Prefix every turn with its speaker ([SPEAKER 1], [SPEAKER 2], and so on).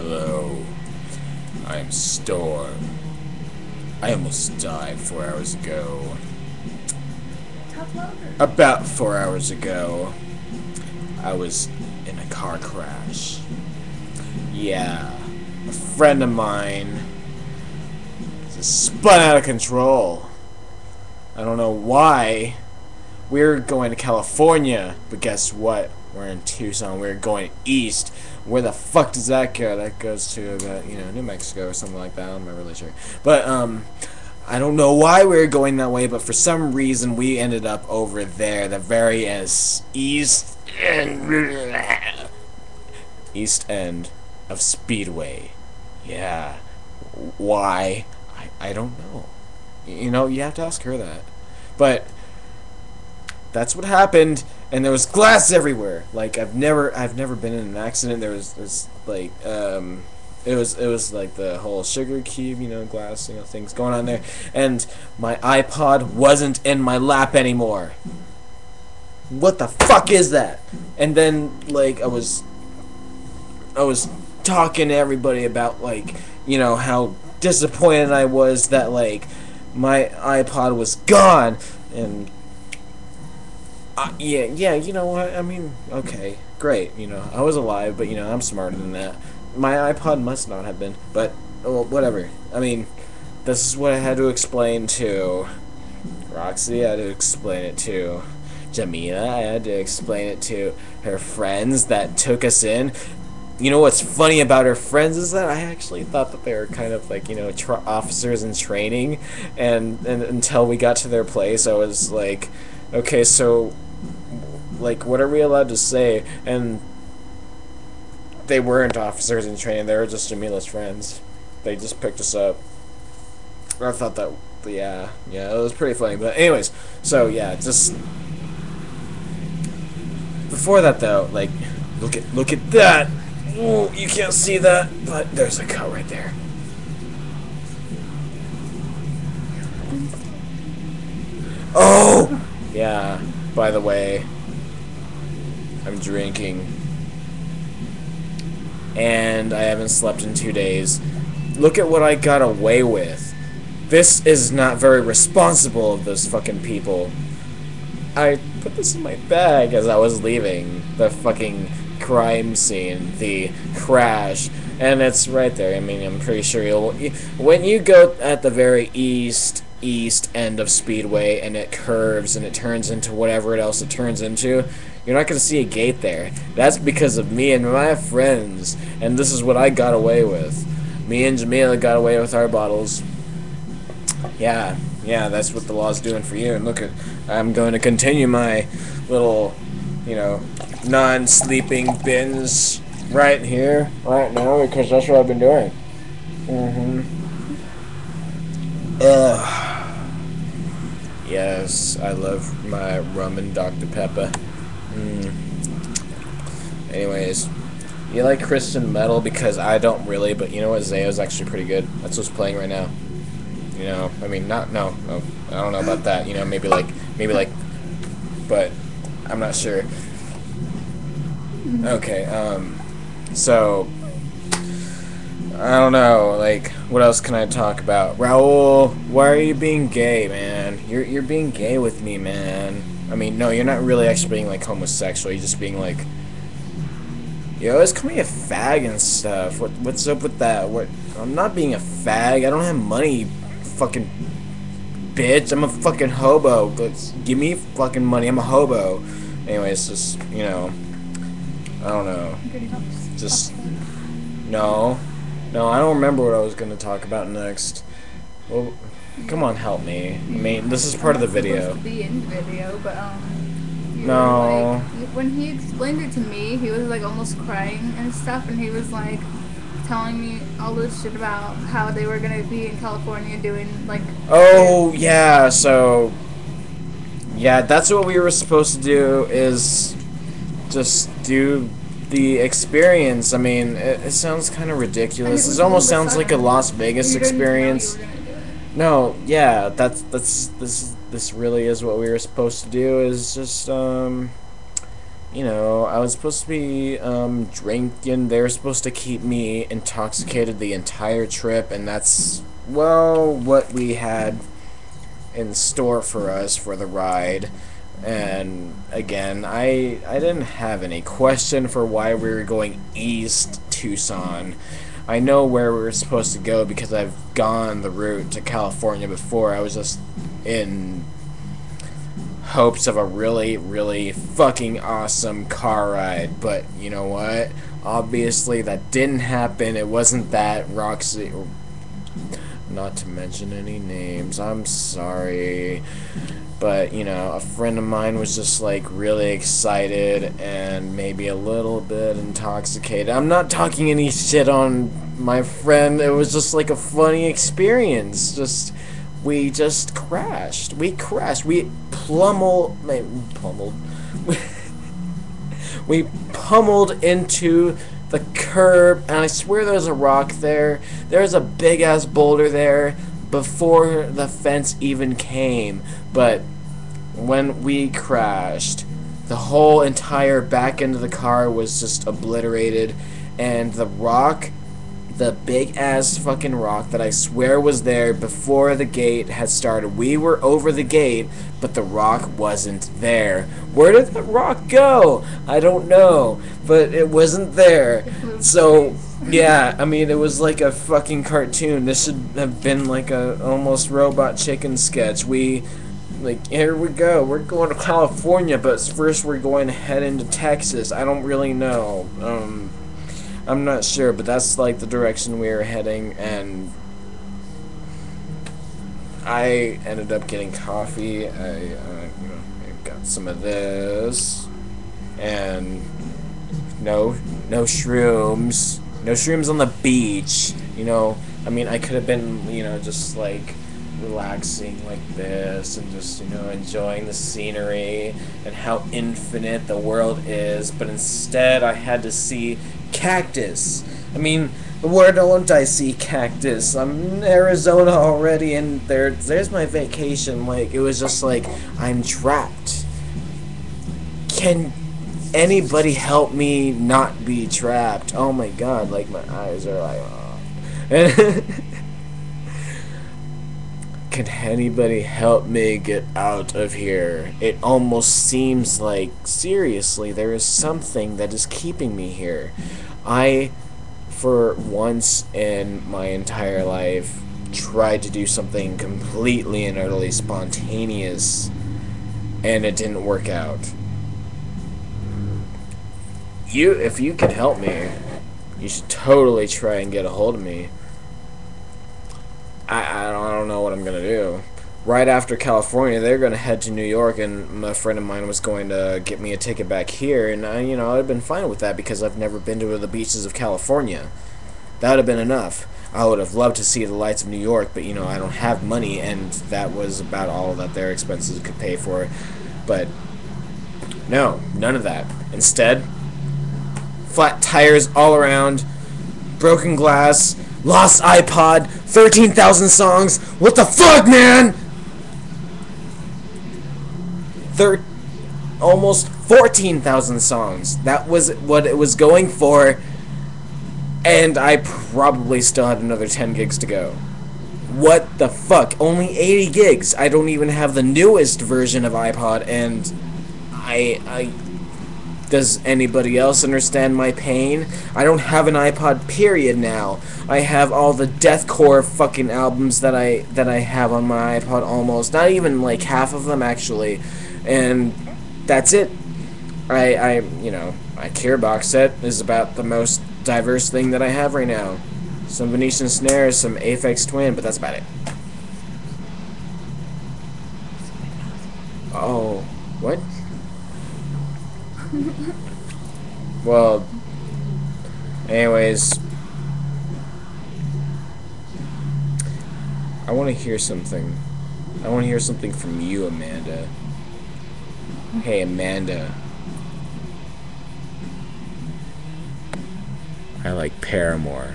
[SPEAKER 1] Hello, I'm Storm. I almost died 4 hours ago. About 4 hours ago, I was in a car crash. Yeah, a friend of mine just spun out of control. I don't know why. We're going to California, but guess what? We're in Tucson. We're going east. Where the fuck does that go? That goes to New Mexico or something like that. I'm not really sure. But I don't know why we were going that way, but for some reason we ended up over there, the very east end of Speedway. Yeah. Why? I don't know. You have to ask her that. But that's what happened, and there was glass everywhere. Like I've never been in an accident. There was like it was like the whole sugar cube, glass, things going on there, and my iPod wasn't in my lap anymore. What the fuck is that? And then like I was talking to everybody about how disappointed I was that like my iPod was gone, and yeah, you know what? I mean, okay, great. I was alive, but I'm smarter than that. My iPod must not have been, but well, whatever. I mean, this is what I had to explain to Roxy. I had to explain it to Jamila. I had to explain it to her friends that took us in. You know what's funny about her friends is that I actually thought that they were kind of like officers in training, and until we got to their place, I was like, okay, so like what are we allowed to say? And they weren't officers in training. They were just Jamila's friends. They just picked us up. I thought that, yeah, it was pretty funny. But anyways, so yeah, just before that though, like look at that. Ooh, you can't see that, but there's a cut right there. Oh! Yeah, by the way, I'm drinking. And I haven't slept in 2 days. Look at what I got away with. This is not very responsible of those fucking people. I put this in my bag as I was leaving the fucking crime scene, the crash, and it's right there. I mean, I'm pretty sure when you go at the very east end of Speedway and it curves and it turns into whatever else it turns into, you're not going to see a gate there. That's because of me and my friends, and this is what I got away with. Me and Jamila got away with our bottles. Yeah, that's what the law's doing for you. And look at, I'm going to continue my little, non-sleeping binge right here, right now, because that's what I've been doing. Yes, I love my rum and Dr. Pepper. Anyways, you like Christian metal? Because I don't really, but you know what? Zayo's actually pretty good. That's what's playing right now. I mean, no, I don't know about that. Maybe like, but I'm not sure. Okay, so I don't know, like, what else can I talk about? Raul, why are you being gay, man? You're being gay with me, man. I mean, no, you're not really actually being, like, homosexual. You're just being, like, you always call me a fag and stuff. What's up with that? I'm not being a fag. I don't have money, fucking bitch. I'm a fucking hobo. Give me fucking money. I'm a hobo. Anyways, just, I don't know. Just, no, I don't remember what I was going to talk about next. Well, come on, help me. I mean, this is part of the video.
[SPEAKER 2] To be in the video, but
[SPEAKER 1] no.
[SPEAKER 2] When he explained it to me, he was like almost crying and stuff, and he was like telling me all this shit about how they were gonna be in California doing like.
[SPEAKER 1] Oh yeah, so yeah, that's what we were supposed to do, is just do the experience. I mean, it sounds kind of ridiculous. It almost sounds like a Las Vegas experience. No, yeah, this really is what we were supposed to do, is just you know, I was supposed to be drinking. They were supposed to keep me intoxicated the entire trip, and that's, well, what we had in store for us for the ride. And again, I didn't have any question for why we were going east Tucson. I know where we were supposed to go because I've gone the route to California before. I was just in hopes of a really, really fucking awesome car ride. But you know what? Obviously that didn't happen. It wasn't that. Roxy, not to mention any names, I'm sorry. But, you know, a friend of mine was just, like, really excited and maybe a little bit intoxicated. I'm not talking any shit on my friend. It was just, like, a funny experience. We just crashed. We crashed. We pummeled. We pummeled into the curb, and I swear there's a rock there. There's a big-ass boulder there before the fence even came. But when we crashed, the whole entire back end of the car was just obliterated, and the rock, the big-ass fucking rock that I swear was there before the gate had started. We were over the gate, but the rock wasn't there. Where did that rock go? I don't know, but it wasn't there. So, yeah, I mean, it was like a fucking cartoon. This should have been like a almost Robot Chicken sketch. Like, here we go. We're going to California, but first we're going to head into Texas. I don't really know. I'm not sure, but that's like the direction we were heading, and I ended up getting coffee. I got some of this, and no shrooms. No shrooms on the beach. You know, I mean, I could have been, just like relaxing like this and just, enjoying the scenery and how infinite the world is, but instead I had to see cactus. I mean, where don't I see cactus? I'm in Arizona already, and there's my vacation. Like, it was just like, I'm trapped. Can anybody help me not be trapped? Oh my god, like, my eyes are like, oh. Can anybody help me get out of here? It almost seems like, seriously, there is something that is keeping me here. I, for once in my entire life, tried to do something completely and utterly spontaneous, and it didn't work out. If you can help me, you should totally try and get a hold of me. I don't know what I'm going to do. Right after California, they're going to head to New York, and a friend of mine was going to get me a ticket back here, and I'd have been fine with that because I've never been to the beaches of California. That would have been enough. I would have loved to see the lights of New York, but, I don't have money, and that was about all that their expenses could pay for. But, no, none of that. Instead, flat tires all around, broken glass, lost iPod, 13,000 songs. What the fuck, man? Almost 14,000 songs. That was what it was going for, and I probably still had another 10 gigs to go. What the fuck? Only 80 gigs. I don't even have the newest version of iPod, and does anybody else understand my pain? I don't have an iPod, period, now. I have all the deathcore fucking albums that I have on my iPod almost. Not even, like, half of them, actually. And that's it. My Care box set is about the most diverse thing that I have right now. Some Venetian snares, some Aphex Twin, but that's about it. Oh, what? Well, anyways, I want to hear something. I want to hear something from you, Amanda. Hey, Amanda. I like Paramore.